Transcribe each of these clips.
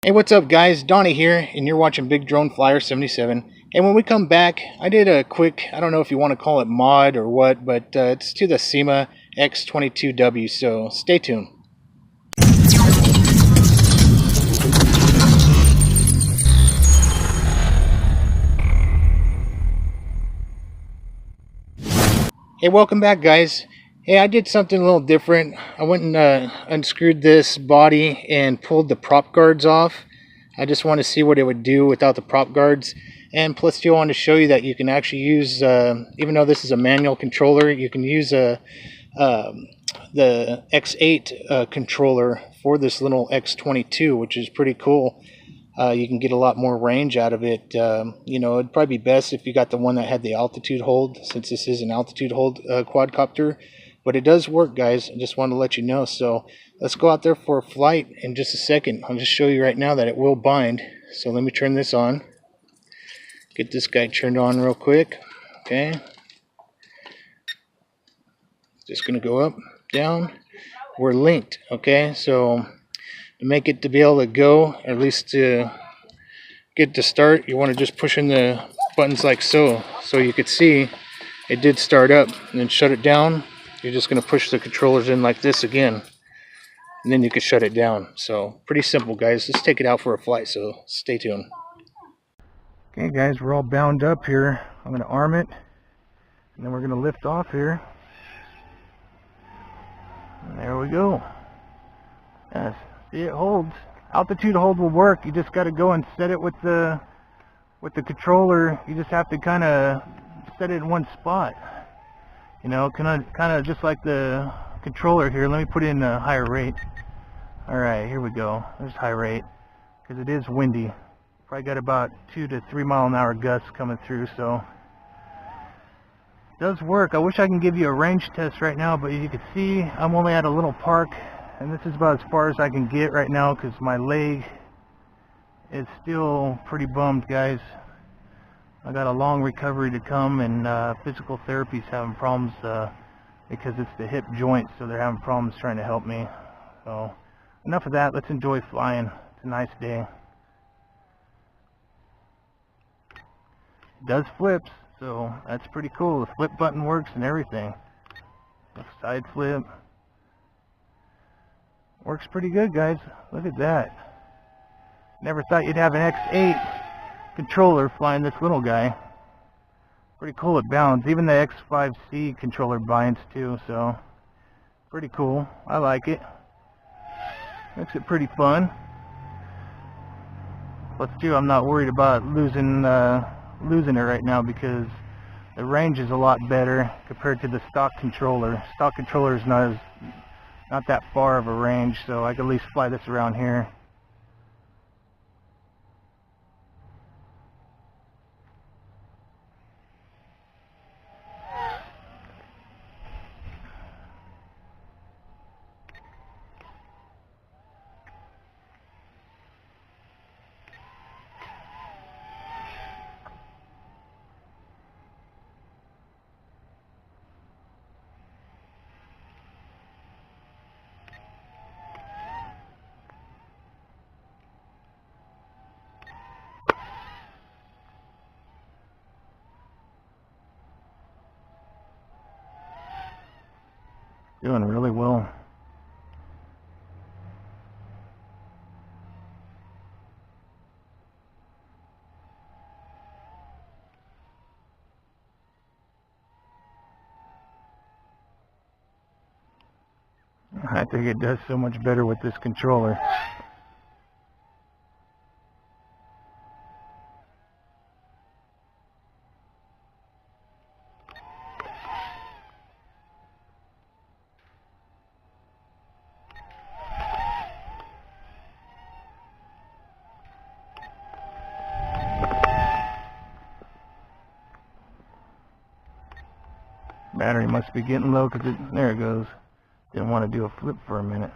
Hey, what's up guys? Donnie here, and you're watching Big Drone Flyer 77. And when we come back, I did a quick, I don't know if you want to call it mod or what, but it's to the Syma x22w, so stay tuned. Hey, welcome back guys. Hey, I did something a little different. I went and unscrewed this body and pulled the prop guards off. I just want to see what it would do without the prop guards. And plus, I want to show you that you can actually use, even though this is a manual controller, you can use the X8 controller for this little X22, which is pretty cool. You can get a lot more range out of it. You know, it'd probably be best if you got the one that had the altitude hold, since this is an altitude hold quadcopter. But it does work, guys. I just wanted to let you know. So let's go out there for a flight in just a second. I'll just show you right now that it will bind. So let me turn this on. Get this guy turned on real quick. Okay. Just going to go up, down. We're linked. Okay. So to make it to be able to go, or at least to get to start, you want to just push in the buttons like so. So you could see it did start up, and then shut it down. You're just going to push the controllers in like this again, and then you can shut it down. So pretty simple, guys. Let's take it out for a flight, so stay tuned. Okay guys, we're all bound up here. I'm going to arm it, and then we're going to lift off here. And there we go. Yes, see, it holds. Altitude hold will work. You just got to go and set it with the controller. You just have to kind of set it in one spot. You know, kind of just like the controller here. Let me put in a higher rate. Alright, here we go. There's high rate, because it is windy. Probably got about 2 to 3 mile an hour gusts coming through, so it does work. I wish I can give you a range test right now, but as you can see, I'm only at a little park, and this is about as far as I can get right now, because my leg is still pretty bummed, guys. I got a long recovery to come, and physical therapy's having problems because it's the hip joint, so they're having problems trying to help me. So enough of that. Let's enjoy flying. It's a nice day. It does flips, so that's pretty cool. The flip button works and everything. The side flip works pretty good, guys. Look at that. Never thought you'd have an X8 controller flying this little guy. Pretty cool, it bounds. Even the X5C controller binds too, so pretty cool. I like it. Makes it pretty fun. Plus too, I'm not worried about losing it right now, because the range is a lot better compared to the stock controller. Stock controller is not that far of a range, so I can at least fly this around here. Doing really well. I think it does so much better with this controller. Battery must be getting low, because there it goes. Didn't want to do a flip for a minute.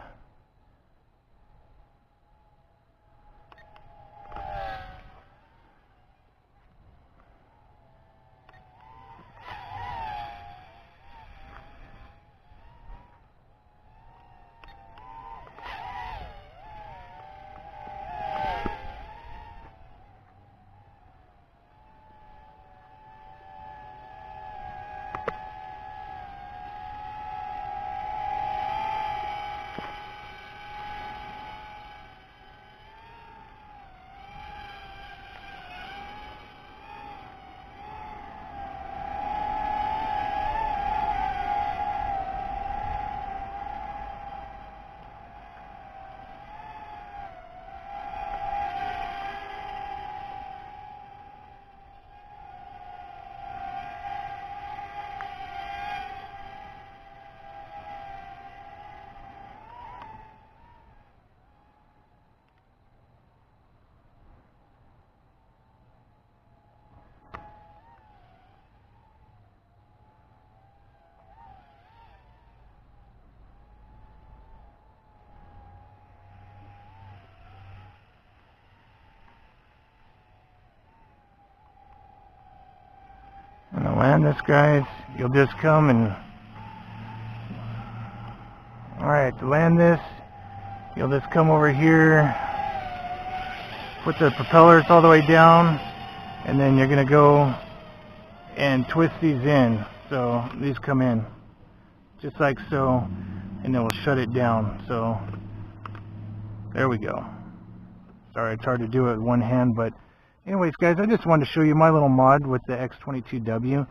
land this, guys, you'll just come and, alright, to land this, you'll just come over here, put the propellers all the way down, and then you're going to go and twist these in, so these come in, just like so, and then we'll shut it down. So, there we go. Sorry, it's hard to do it with one hand, but anyways, guys, I just wanted to show you my little mod with the X22w.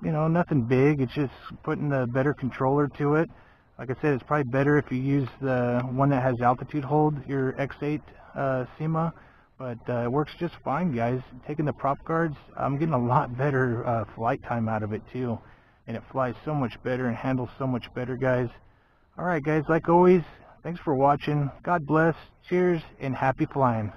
You know, nothing big, it's just putting a better controller to it. Like I said, it's probably better if you use the one that has altitude hold, your X8 Syma, but it works just fine, guys. Taking the prop guards, I'm getting a lot better flight time out of it too, and it flies so much better and handles so much better, guys. Alright, guys, like always, thanks for watching. God bless, cheers, and happy flying.